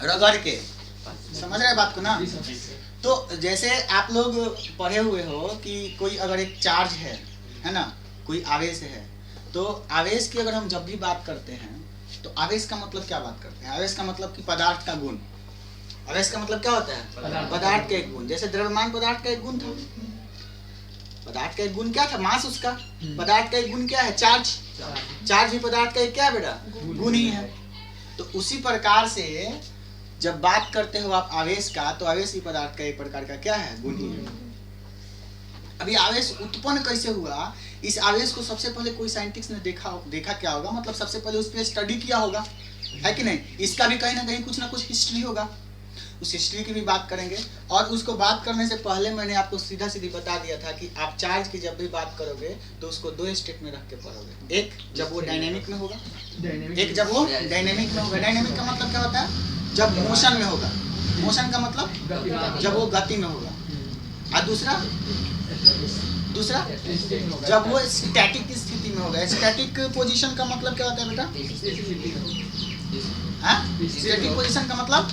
रगड़ के, समझ रहे बात को ना। तो जैसे आप लोग पढ़े हुए हो कि कोई अगर एक चार्ज है ना, कोई आवेश है, तो आवेश की अगर हम जब भी बात करते हैं तो आवेश का मतलब क्या बात करते हैं? आवेश का मतलब कि पदार्थ का गुण। आवेश का मतलब क्या होता है? पदार्थ का एक गुण। जैसे द्रव्यमान पदार्थ का एक गुण था, पदार्थ का एक गुण क्या था? मास उसका। पदार्थ का एक गुण क्या है? चार्ज। चार्ज भी पदार्थ का एक क्या है बेटा? गुण ही है। तो उसी प्रकार से जब बात करते हो आप आवेश का, तो आवेश ही पदार्थ का एक प्रकार का क्या है? गुण ही है। अभी आवेश उत्पन्न कैसे हुआ, इस आवेश को सबसे पहले कोई साइंटिस्ट ने देखा क्या होगा, मतलब सबसे पहले उस पर स्टडी किया होगा, है कि नहीं? इसका भी कहीं ना कुछ हिस्ट्री होगा, उस हिस्ट्री की भी बात करेंगे। और उसको बात करने से पहले मैंने आपको सीधा सीधी बता दिया था कि आप चार्ज की जब भी बात करोगे तो उसको दो स्टेट में रख के पढ़ोगे। एक जब वो डायनेमिक में होगा, एक जब वो डायनेमिक में होगा। डायनेमिक का मतलब क्या होता है? जब मोशन में होगा। मोशन का मतलब जब वो गति में होगा। और दूसरा जब वो स्टैटिक स्थिति में होगा। स्टैटिक पोजीशन का मतलब क्या होता है बेटा? स्टैटिक पोजीशन का मतलब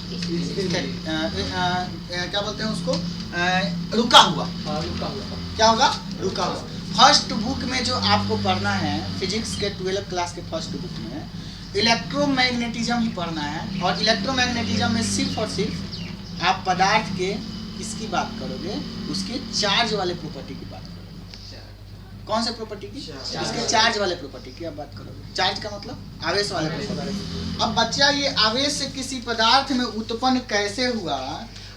क्या बोलते हैं उसको? रुका हुआ। क्या होगा? रुका हुआ। फर्स्ट बुक में जो आपको पढ़ना है, फिजिक्स के 12th क्लास के फर्स्ट बुक में इलेक्ट्रोमैग्नेटिज्म ही पढ़ना है। और इलेक्ट्रोमैग्नेटिज्म में सिर्फ और सिर्फ आप पदार्थ के किसकी बात करोगे? उसके चार्ज वाले प्रॉपर्टी की बात करोगे। कौन से प्रॉपर्टी की? इसके चार्ज वाले प्रॉपर्टी की आप बात करोगे। चार्ज का मतलब आवेश वाले प्रॉपर्टी। अब बच्चा, ये आवेश से किसी पदार्थ में उत्पन्न कैसे हुआ,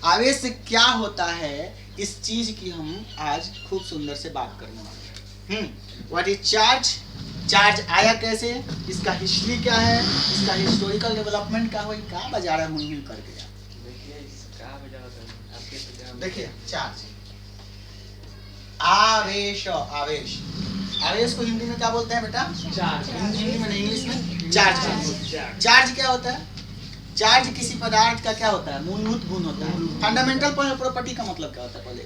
आवेश से क्या होता है, इस चीज की हम आज खूब सुंदर से बात करने वाले हैं। What is charge? चार्ज आया कैसे, इसका हिस्ट्री क्या है, इसका हिस्टोरिकल डेवलपमेंट क्या हुई, क्या बजा रहा है मुंह करके। देखिए चार्ज, आवेश। आवेश, आवेश को हिंदी में क्या बोलते हैं बेटा? चार्ज। हिंदी में नहीं, इंग्लिश में चार्ज। चार्ज क्या होता है? चार्ज किसी पदार्थ का क्या होता है? मूलभूत गुण होता है। फंडामेंटल प्रॉपर्टी का मतलब क्या होता है? पहले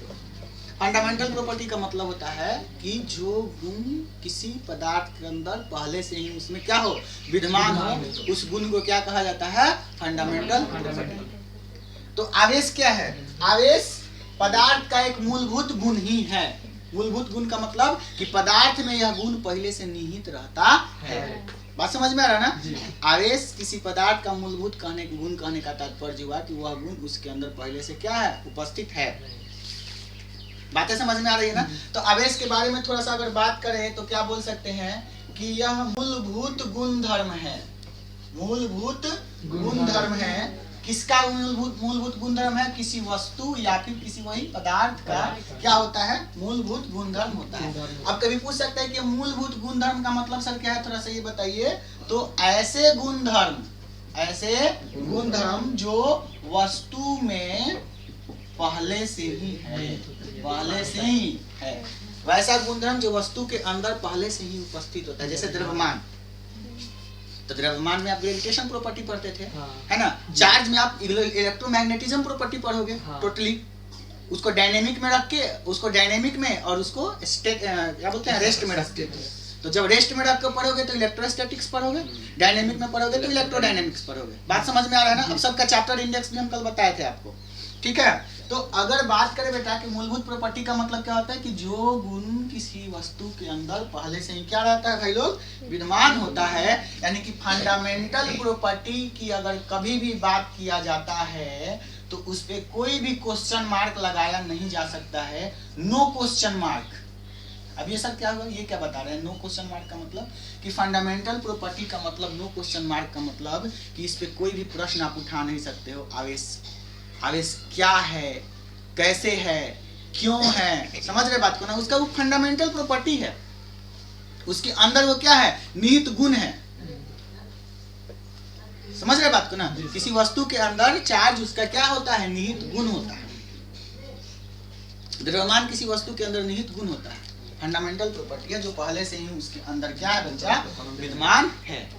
फंडामेंटल प्रॉपर्टी का मतलब होता है कि जो गुण किसी पदार्थ के अंदर पहले से ही उसमें क्या हो, विद्यमान हो, उस गुण को क्या कहा जाता है? Fundamental property. तो आवेश क्या है? आवेश पदार्थ का एक मूलभूत गुण ही है। मूलभूत गुण का मतलब कि पदार्थ में यह गुण पहले से निहित रहता है। बात समझ में आ रहा है ना? आवेश किसी पदार्थ का मूलभूत गुण कहने का तात्पर्य हुआ कि वह गुण उसके अंदर पहले से क्या है? उपस्थित है। बातें समझ में आ रही है ना? तो आवेश के बारे में थोड़ा सा अगर बात करें तो क्या बोल सकते हैं कि यह मूलभूत गुणधर्म है। मूलभूत गुणधर्म है। किसका मूलभूत गुणधर्म है? किसी वस्तु या फिर किसी वही पदार्थ का क्या होता है? मूलभूत गुणधर्म होता है। अब कभी पूछ सकता है कि मूलभूत गुणधर्म का मतलब सर क्या है, थोड़ा सा ये बताइए। तो ऐसे गुणधर्म जो वस्तु में पहले से ही है, वैसा गुणधर्म जो वस्तु के अंदर पहले से ही उपस्थित होता है। जैसे द्रव्यमान, तो द्रव्यमान में आप ग्रेविटेशन प्रॉपर्टी पढ़ते थे, है ना? चार्ज में आप इलेक्ट्रोमैग्नेटिज्म प्रॉपर्टी पढ़ोगे। टोटली उसको डायनेमिक में रख के, उसको डायनेमिक में और उसको क्या बोलते हैं, रेस्ट में रख के। तो जब रेस्ट में रख के पढ़ोगे तो इलेक्ट्रोस्टैटिक्स पढ़ोगे, डायनेमिक में पढ़ोगे तो इलेक्ट्रोडायनेमिक्स पढ़ोगे। बात समझ में आ रहा है ना? अब सबका चैप्टर इंडेक्स भी हम कल बताए थे आपको, ठीक है? तो अगर बात करें बेटा कि मूलभूत प्रॉपर्टी का मतलब क्या होता है कि जो गुण किसी वस्तु के अंदर पहले से ही क्या रहता है भाई लोग, विद्यमान होता है। यानी कि फंडामेंटल प्रॉपर्टी की अगर कभी भी बात किया जाता है तो उस पे कोई भी क्वेश्चन मार्क लगाया नहीं जा सकता है। No question mark. अब ये सर क्या होगा, ये क्या बता रहे हैं? नो क्वेश्चन मार्क का मतलब कि फंडामेंटल प्रॉपर्टी का मतलब, नो क्वेश्चन मार्क का मतलब कि इस पे कोई भी प्रश्न आप उठा नहीं सकते हो। आवेश क्या है, कैसे है, क्यों है, समझ रहे बात को ना? उसका वो फंडामेंटल प्रॉपर्टी है, उसके अंदर वो क्या है, निहित गुण है। समझ रहे बात को ना? किसी वस्तु के अंदर चार्ज उसका क्या होता है, निहित गुण होता है। द्रव्यमान किसी वस्तु के अंदर निहित गुण होता है, फंडामेंटल प्रॉपर्टी है जो पहले से ही उसके अंदर क्या है बच्चा, विद्यमान है।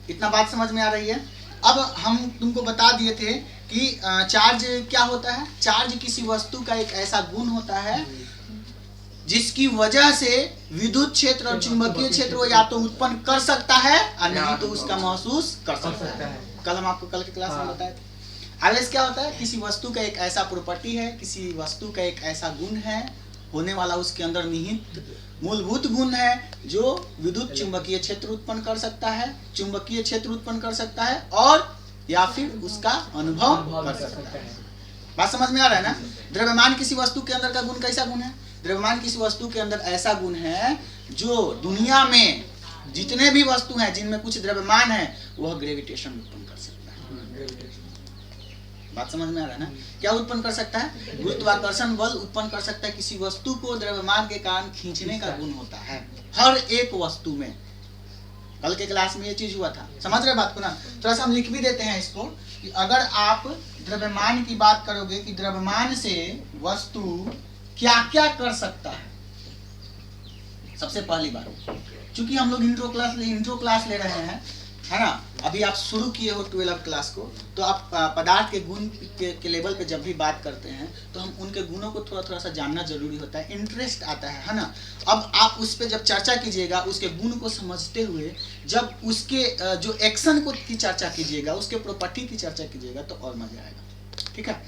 इतना बात समझ में आ रही है? अब हम तुमको बता दिए थे कि चार्ज क्या होता है। चार्ज किसी वस्तु का एक ऐसा गुण होता है जिसकी वजह से विद्युत क्षेत्र और चुंबकीय क्षेत्र वो या तो उत्पन्न कर सकता है और नहीं तो उसका महसूस कर सकता है। कल हम आपको कल की क्लास में बताए थे। आवेश क्या होता है? किसी वस्तु का एक ऐसा प्रॉपर्टी है, किसी वस्तु का एक ऐसा गुण है, होने वाला उसके अंदर निहित मूलभूत गुण है जो विद्युत चुंबकीय क्षेत्र उत्पन्न कर सकता है, चुंबकीय क्षेत्र उत्पन्न कर सकता है और या फिर उसका अनुभव कर सकता है। बात समझ में आ रहा है ना? द्रव्यमान किसी वस्तु के अंदर का गुण कैसा गुण है? द्रव्यमान किसी वस्तु के अंदर ऐसा गुण है जो दुनिया में जितने भी वस्तु हैं जिनमें कुछ द्रव्यमान है वह ग्रेविटेशन उत्पन्न कर सकता है। बात समझ में आ रहा है ना? क्या उत्पन्न कर सकता है? गुरुत्वाकर्षण बल उत्पन्न कर सकता है। किसी वस्तु को द्रव्यमान के कारण खींचने का गुण होता है हर एक वस्तु में। कल के क्लास में ये चीज हुआ था, समझ रहे बात को ना? थोड़ा सा हम लिख भी देते हैं इसको कि अगर आप द्रव्यमान की बात करोगे कि द्रव्यमान से वस्तु क्या क्या कर सकता है। सबसे पहली बात, चूंकि हम लोग इंट्रो क्लास ले रहे हैं, है ना? अभी आप शुरू किए हो 12 क्लास को, तो आप पदार्थ के गुण के लेवल पे जब भी बात करते हैं तो हम उनके गुणों को थोड़ा सा जानना जरूरी होता है, इंटरेस्ट आता है ना? अब आप उस पर जब चर्चा कीजिएगा, उसके गुण को समझते हुए जब उसके जो एक्शन को की चर्चा कीजिएगा, उसके प्रॉपर्टी की चर्चा कीजिएगा तो और मजा आएगा। ठीक है?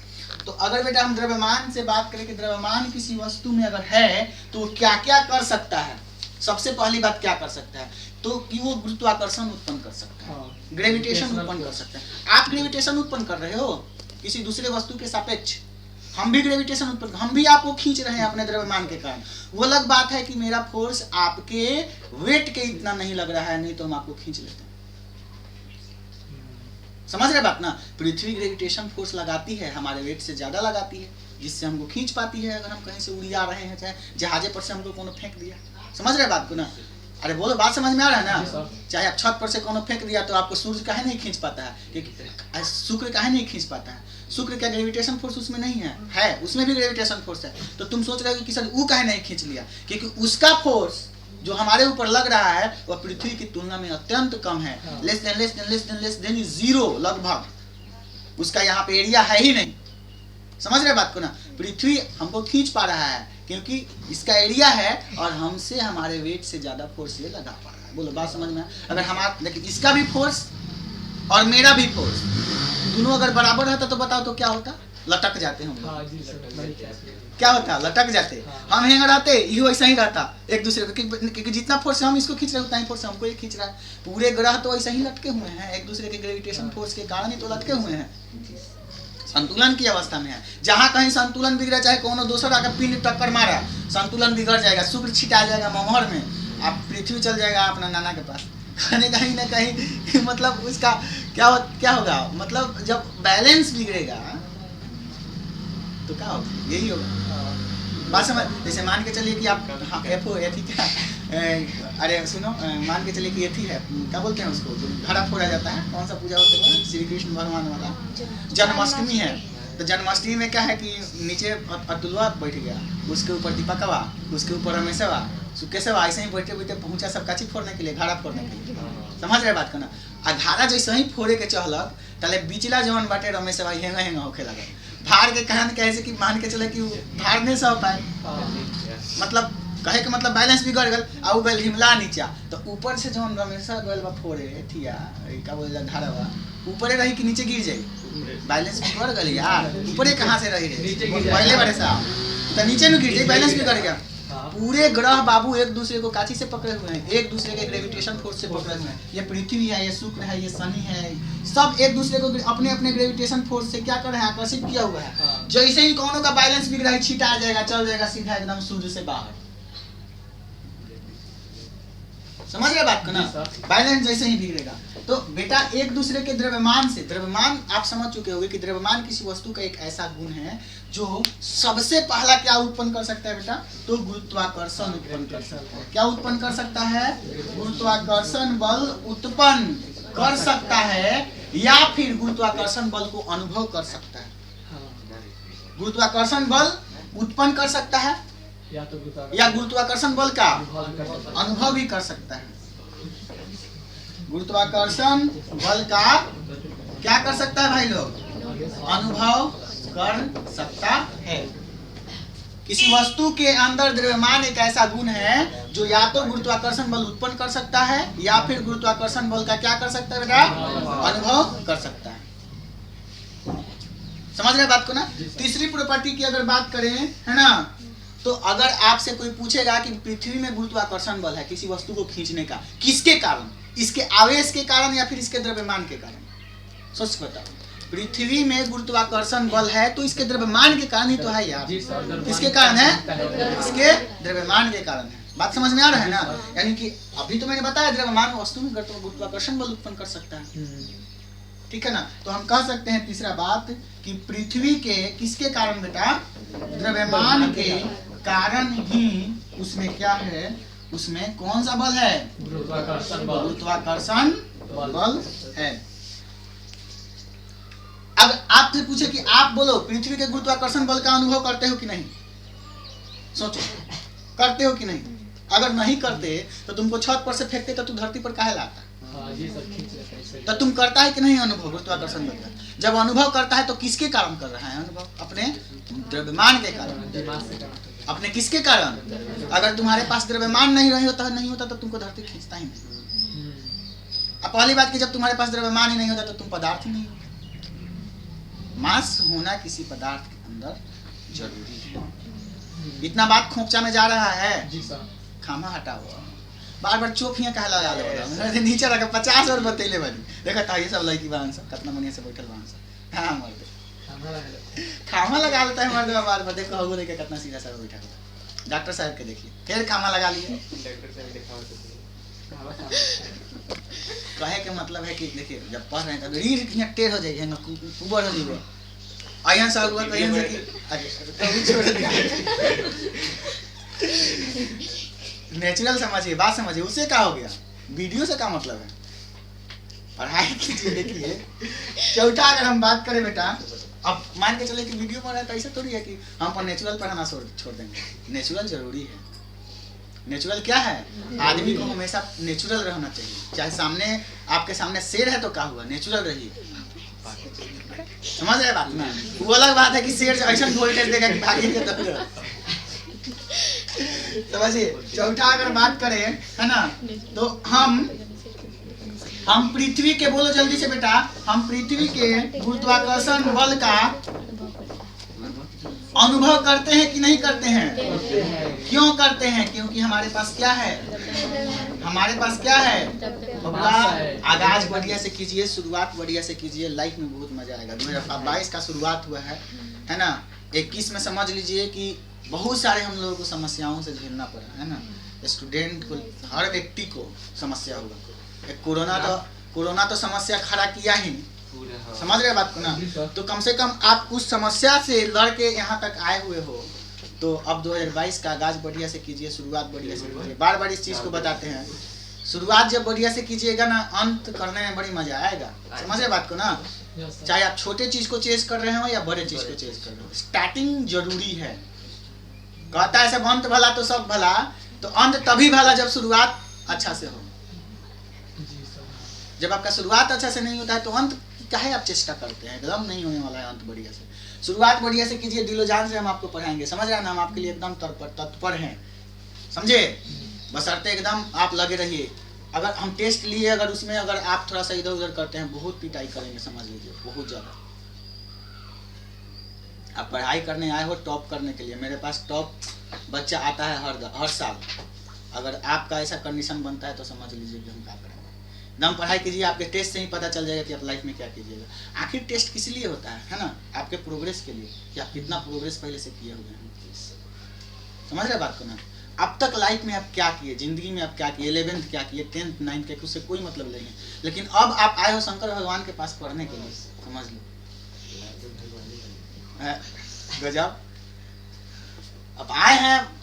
तो अगर बेटा हम द्रव्यमान से बात करें कि द्रव्यमान किसी वस्तु में अगर है तो क्या क्या कर सकता है, सबसे पहली बात क्या कर सकता है तो कि वो गुरुत्वाकर्षण उत्पन्न कर सकता है, ग्रेविटेशन उत्पन्न कर सकता है। आप ग्रेविटेशन उत्पन्न कर रहे हो किसी दूसरे वस्तु के सापेक्ष, हम भी ग्रेविटेशन उत्पन्न, हम भी आपको खींच रहे हैं अपने द्रव्यमान के कारण। वो अलग बात है कि मेरा फोर्स आपके वेट के इतना नहीं लग रहा है, नहीं तो हम आपको खींच लेते हैं। समझ रहे बात ना? पृथ्वी ग्रेविटेशन फोर्स लगाती है, हमारे वेट से ज्यादा लगाती है, जिससे हमको खींच पाती है। अगर हम कहीं से उड़ी आ रहे हैं, चाहे जहाजे पर से हमको कोनो फेंक दिया, समझ रहे बात को ना? अरे बोलो, बात समझ में आ रहा है ना? चाहे आप छत पर से कोनो फेंक दिया तो आपको सूर्य काहे नहीं खींच पाता है, क्योंकि शुक्र काहे नहीं खींच पाता है? शुक्र का ग्रेविटेशन फोर्स उसमें नहीं है, उसमें भी ग्रेविटेशन फोर्स है। तो तुम सोच रहे हो कि सर वो काहे नहीं खींच लिया? क्योंकि उसका फोर्स जो हमारे ऊपर लग रहा है वह पृथ्वी की तुलना में अत्यंत कम है, लेस देन जीरो लगभग। उसका यहाँ पे एरिया है ही नहीं। समझ रहे बात को ना? पृथ्वी हमको खींच पा रहा है क्योंकि इसका एरिया है और हमसे हमारे वेट से ज्यादा फोर्स ये लगा पा रहा है। बोलो बात समझ में? अगर हमारा देखिए, इसका भी फोर्स और मेरा भी फोर्स दोनों अगर बराबर रहता तो बताओ तो क्या होता? लटक जाते हम लोग। क्या होता? लटक जाते। हम हैंग रहते, ये वैसा ही रहता एक दूसरे को, क्योंकि जितना फोर्स हम इसको खींच रहे उतना ही फोर्स हमको ये खींच रहा है। पूरे ग्रह तो ऐसा ही लटके हुए हैं, एक दूसरे के ग्रेविटेशन फोर्स के कारण ही तो लटके हुए हैं, संतुलन की अवस्था में है। जहां कहीं संतुलन बिगड़ा, चाहे कोनो दूसरा आकर पिंड टक्कर मारा, संतुलन बिगड़ जाएगा, शुक्र छिटा जाएगा ममहर में, आप पृथ्वी चल जाएगा अपना नाना के पास, कहीं ना कहीं मतलब उसका क्या होगा? मतलब जब बैलेंस बिगड़ेगा तो क्या होगा? यही होगा। बात समझ? जैसे मान के चलिए कि आप अरे सुनो, मान के चलिए कि एथी है, क्या बोलते हैं उसको, जो घड़ा फोड़ा जाता है, कौन सा पूजा होता है? श्री कृष्ण भगवान वाला जन्माष्टमी है। तो जन्माष्टमी में क्या है कि नीचे अतुलवा बैठ गया, उसके ऊपर दीपकवा, उसके ऊपर रमेशवा, सुकेशवा, ऐसे ही बैठे बैठे पहुंचा सब काची फोड़ने के लिए, घड़ा फोड़ने के लिए। समझ रहे बात को ना? आ घड़ा जैसे ही फोड़े के चहलक तले बिचला जवन बाटे रमेशवा हेंगा हेंगा होखे लगा, भार के कहन कैसे कि मान के चले कि भार नहीं सह पाए, मतलब कहे के मतलब बैलेंस बिगड़ गल, आउ गल हिमला नीचा, तो ऊपर से जवन रमेशा गल बा फोड़े थिया का बोला धारावा, ऊपरे रही कि नीचे गिर जाए, बैलेंस बिगड़ गल यार। ऊपरे कहां से रही रे पहले बारे साहब, तो नीचे न गिर जाए, बैलेंस बिगड़ गया। पूरे ग्रह बाबू एक दूसरे को काची से पकड़े हुए हैं, एक दूसरे के ग्रेविटेशन फोर्स से पकड़े हुए हैं। ये पृथ्वी है, ये शुक्र है, ये शनि है, सब एक दूसरे को अपने अपने ग्रेविटेशन फोर्स से क्या कर रहे हैं? आकर्षित किया हुआ है। जैसे ही कोनो का बैलेंस बिगड़ा है, छिटा जाएगा, चल जाएगा सीधा एकदम सूर्य से बाहर। समझ रहे बात को ना? बैलेंस जैसे ही बिगड़ेगा तो बेटा एक दूसरे के द्रव्यमान से, द्रव्यमान आप समझ चुके होंगे कि द्रव्यमान किसी वस्तु का एक ऐसा गुण है जो सबसे पहला क्या उत्पन्न कर सकता है बेटा? तो गुरुत्वाकर्षण उत्पन्न कर सकता है। क्या उत्पन्न कर सकता है? गुरुत्वाकर्षण बल उत्पन्न कर सकता है, या फिर गुरुत्वाकर्षण बल को अनुभव कर सकता है। गुरुत्वाकर्षण बल उत्पन्न कर सकता है या गुरुत्वाकर्षण बल का अनुभव भी कर सकता है। गुरुत्वाकर्षण बल का क्या कर सकता है भाई लोग? अनुभव कर सकता है। किसी वस्तु के अंदर द्रव्यमान एक ऐसा गुण है जो या तो गुरुत्वाकर्षण बल उत्पन्न कर सकता है या फिर गुरुत्वाकर्षण बल का क्या कर सकता है बेटा? अनुभव कर सकता है। समझ रहे बात को ना। तीसरी प्रॉपर्टी की अगर बात करें, है ना, तो अगर आपसे कोई पूछेगा कि पृथ्वी में गुरुत्वाकर्षण बल है किसी वस्तु को खींचने का, किसके कारण? इसके आवेश के कारण या फिर इसके द्रव्यमान के कारण? सोच बताओ। पृथ्वी में गुरुत्वाकर्षण बल है तो इसके द्रव्यमान के कारण ही तो है यार। किसके कारण है? इसके द्रव्यमान के कारण है। बात समझ में आ रहा है ना? यानी कि अभी तो मैंने बताया द्रव्यमान वस्तु में गुरुत्वाकर्षण बल उत्पन्न कर सकता है, ठीक है ना। तो हम कह सकते हैं तीसरा बात कि पृथ्वी के किसके कारण बेटा? द्रव्यमान के कारण ही उसमें क्या है, उसमें कौन सा बल है? गुरुत्वाकर्षण बल है। अब आपसे पूछे कि आप बोलो पृथ्वी के गुरुत्वाकर्षण बल का अनुभव करते हो कि नहीं? सोचो, करते हो कि नहीं? अगर नहीं करते तो तुमको छत पर से फेंकते तो तू धरती पर काहे लाता? तो तुम करता है कि नहीं अनुभव गुरुत्वाकर्षण बल का? जब अनुभव करता है तो किसके कारण कर रहा है अनुभव? अपने द्रव्यमान के कारण। अपने किसके कारण? अगर तुम्हारे पास द्रव्यमान नहीं होता तो तुमको धरती खींचता ही नहीं। अब पहली बात कि जब तुम्हारे पास द्रव्यमान ही नहीं होता तो तुम पदार्थ ही नहीं हो। मास होना किसी पदार्थ के अंदर जरूरी है। इतना बात खोपचा में जा रहा है जी सर। खामा हटा हुआ बार बार चोप हिया कहा लगा लो नीचे रखा 50 और बतेले वाली देखा था ये सब लड़की बांध सब कितना मनिया से बैठल बांध सब। हां मर्द खामा लगा लेता है मर्द बार बार देखो हो देखे कितना सीधा सा बैठा होता। डॉक्टर साहब के देखिए फिर खामा लगा लिए। डॉक्टर साहब दिखाओ तो कहे के मतलब है कि देखिए जब पढ़ रहे हैं तब रीढ़ कितना टेढ़ हो जाइए ना कुबर हो जाइए आयन सा हुआ कहीं से कि छोड़ दिया। नेचुरल समझिए बात समझिए उससे क्या हो गया वीडियो से क्या मतलब है। पढ़ाई कीजिए। देखिए चौथा अगर हम बात करें बेटा अब मान के चले कि वीडियो पढ़ रहे हैं तो ऐसा थोड़ी है कि हम पर नेचुरल पढ़ाना छोड़ देंगे। नेचुरल जरूरी है। नेचुरल क्या है? आदमी को हमेशा नेचुरल रहना चाहिए। चाहे सामने आपके सामने शेर है तो क्या हुआ नेचुरल रहिए। समझ रहे बात ना? वो अलग बात है कि शेर ऐसा वोल्टेज देगा कि भागेंगे तो समझिए। चौथा अगर बात करें है ना तो हम पृथ्वी के बोलो जल्दी से बेटा हम पृथ्वी के गुरुत्वाकर्षण बल का अनुभव करते हैं कि नहीं करते हैं? क्यों करते हैं? क्योंकि हमारे पास क्या है? हमारे पास क्या है? आगाज बढ़िया से कीजिए शुरुआत बढ़िया से कीजिए लाइफ में बहुत मजा आएगा। 2022 का शुरुआत हुआ है ना। 21 में समझ लीजिए कि बहुत सारे हम लोगों को समस्याओं से झेलना पड़ा है ना। स्टूडेंट को हर व्यक्ति को समस्या होगा। कोरोना तो समस्या खड़ा किया ही समझ रहे बात को ना। तो कम से कम आप उस समस्या से लड़ के यहाँ तक आए हुए हो तो अब 2022 का आगाज बढ़िया से कीजिए शुरुआत बढ़िया से कीजिए। बार बार इस चीज को बताते हैं शुरुआत जब बढ़िया से कीजिएगा ना अंत करने में बड़ी मजा आएगा। समझ रहे बात को ना। चाहे आप छोटे चीज को चेस कर रहे हो या बड़े चीज को चेस कर रहे हो स्टार्टिंग जरूरी है। कहता है सब अंत भला तो सब भला तो अंत तभी भला जब शुरुआत अच्छा से हो। जब आपका शुरुआत अच्छा से नहीं होता है तो अंत काहे आप चेष्टा करते हैं? एकदम नहीं होने वाला है अंत बढ़िया से। शुरुआत बढ़िया से कीजिए दिलो जान से हम आपको पढ़ाएंगे। समझ रहे हैं ना हम आपके लिए एकदम तत्पर हैं। समझे बशर्ते एकदम आप लगे रहिए। अगर हम टेस्ट लिए अगर उसमें अगर आप थोड़ा सा इधर उधर करते हैं बहुत पिटाई करेंगे समझ लीजिए बहुत ज्यादा। आप पढ़ाई करने आए हो टॉप करने के लिए। मेरे पास टॉप बच्चा आता है हर साल। अगर आपका ऐसा कंडीशन बनता है तो समझ लीजिए कि हम क्या करेंगे। एकदम पढ़ाई कीजिए आपके टेस्ट से ही पता चल जाएगा कि आप लाइफ में क्या कीजिएगा। आखिर टेस्ट किस लिए होता है ना? आपके प्रोग्रेस के लिए कि आप कितना प्रोग्रेस पहले से किए हुए हैं। समझ रहे बात को ना। अब तक लाइफ में आप क्या किए जिंदगी में आप क्या किए 11th क्या किए 10th 9th के उससे कोई मतलब नहीं है। लेकिन अब आप आए हो शंकर भगवान के पास पढ़ने के लिए। समझ लो गजब। अब आए हैं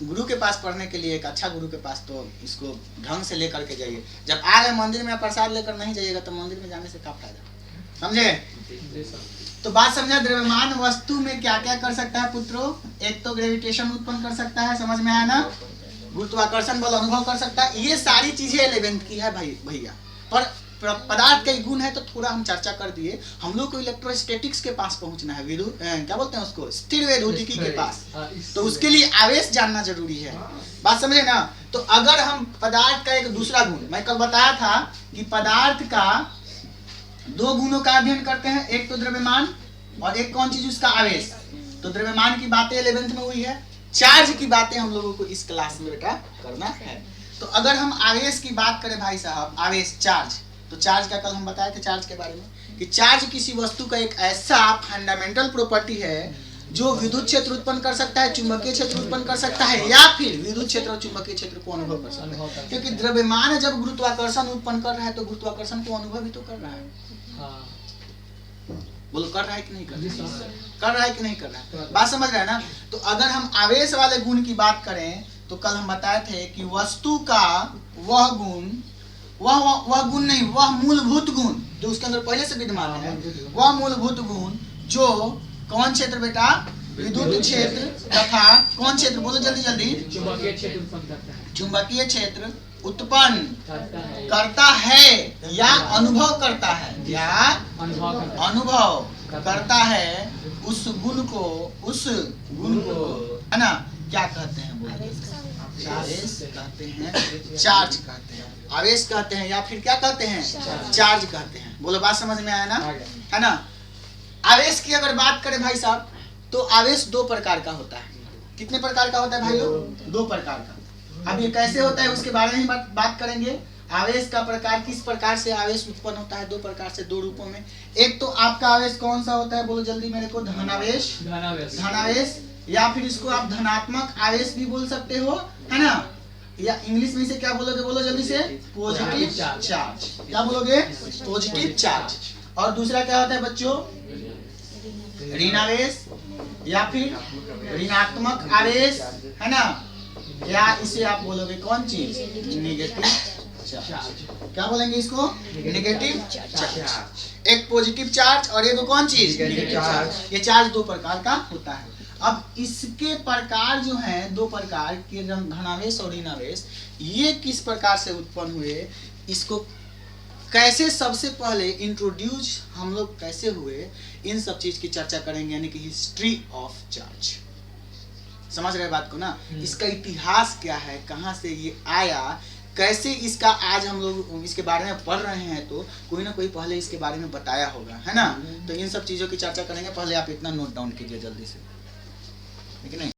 गुरु के पास पढ़ने के लिए एक अच्छा गुरु के पास तो इसको ढंग से लेकर के जाइए। जब आ गए मंदिर में प्रसाद लेकर नहीं जाइएगा तो मंदिर में जाने से क्या फायदा। समझे? तो बात समझा। द्रव्यमान वस्तु में क्या क्या कर सकता है पुत्रों? एक तो ग्रेविटेशन उत्पन्न कर सकता है। समझ में आया ना? गुरुत्वाकर्षण बल अनुभव कर सकता है। ये सारी चीजें 11th की है भाई भैया। पर पदार्थ का गुण है तो थोड़ा हम चर्चा कर दिए। हम लोग को इलेक्ट्रोस्टैटिक्स के पास पहुंचना है। क्या बोलते हैं उसको स्थिर वैद्युतिकी के पास। तो उसके लिए आवेश जानना जरूरी है। बात समझे ना? तो अगर हम पदार्थ का एक दूसरा गुण मैं कल बताया था कि पदार्थ का 2 गुणों का अध्ययन करते हैं। एक तो द्रव्यमान और एक कौन चीज उसका आवेश। तो द्रव्यमान की बातें 11th में हुई है, चार्ज की बातें हम लोगों को इस क्लास में बेटा करना है। तो अगर हम आवेश की बात करें भाई साहब, आवेश चार्ज, तो चार्ज का कल हम बताए थे चार्ज के बारे में कि चार्ज किसी वस्तु का एक ऐसा फंडामेंटल प्रॉपर्टी है जो विद्युत क्षेत्र उत्पन्न कर सकता है, चुंबकीय क्षेत्र उत्पन्न कर सकता है, या फिर विद्युत क्षेत्र और चुंबकीय क्षेत्र को अनुभव कर सकता है। क्योंकि द्रव्यमान जब गुरुत्वाकर्षण उत्पन्न कर रहा है तो गुरुत्वाकर्षण को अनुभव ही तो कर रहा है। बोलो कर रहा है कि नहीं कर रहा है? कर रहा है कि नहीं कर रहा है? बात समझ रहे हैं ना? तो अगर हम आवेश वाले गुण की बात करें तो कल हम बताए थे कि वस्तु का वह गुण, वह गुण नहीं, वह मूलभूत गुण जो उसके अंदर पहले से विद्यमान है, वह मूलभूत गुण जो कौन क्षेत्र बेटा, विद्युत क्षेत्र तथा कौन क्षेत्र, बोलो जल्दी जल्दी, चुंबकीय क्षेत्र उत्पन्न करता है, चुंबकीय क्षेत्र उत्पन्न करता है या अनुभव करता है, या अनुभव करता है उस गुण को, है ना, क्या कहते हैं, आवेश कहते हैं, चार्ज कहते हैं, आवेश कहते हैं, या फिर क्या कहते हैं, चार्ज कहते हैं। बोलो बात समझ में आया ना, है ना। आवेश की अगर बात करें भाई साहब तो आवेश दो प्रकार का होता है। कितने प्रकार का होता है भाई लोग? दो प्रकार का। अब ये कैसे होता है उसके बारे में बात करेंगे। आवेश का प्रकार, किस प्रकार से आवेश उत्पन्न होता है, दो प्रकार से, दो रूपों में। एक तो आपका आवेश कौन सा होता है, बोलो जल्दी मेरे को, धनावेश, धनावेश, या फिर इसको आप धनात्मक आवेश भी बोल सकते हो, है ना, या इंग्लिश में से क्या बोलोगे, बोलो जल्दी से, पॉजिटिव चार्ज। क्या बोलोगे? Positive charge. और दूसरा क्या होता है बच्चों? ऋणावेश या फिर ऋणात्मक आवेश, है ना, या इसे आप बोलोगे कौन चीज, नेगेटिव चार्ज। क्या बोलेंगे इसको? Negative charge. एक पॉजिटिव चार्ज और एक कौन चीज, नेगेटिव चार्ज। ये चार्ज दो प्रकार का होता है। अब इसके प्रकार जो हैं, दो प्रकार के, धनावेश और ऋणावेश, ये किस प्रकार से उत्पन्न हुए, इसको कैसे सबसे पहले इंट्रोड्यूस हम लोग कैसे हुए, इन सब चीज की चर्चा करेंगे, यानी कि हिस्ट्री ऑफ चार्ज। समझ रहे बात को ना? इसका इतिहास क्या है, कहाँ से ये आया, कैसे इसका आज हम लोग इसके बारे में पढ़ रहे हैं, तो कोई ना कोई पहले इसके बारे में बताया होगा, है ना। तो इन सब चीजों की चर्चा करेंगे। पहले आप इतना नोट डाउन कीजिए जल्दी से, ठीक है नहीं?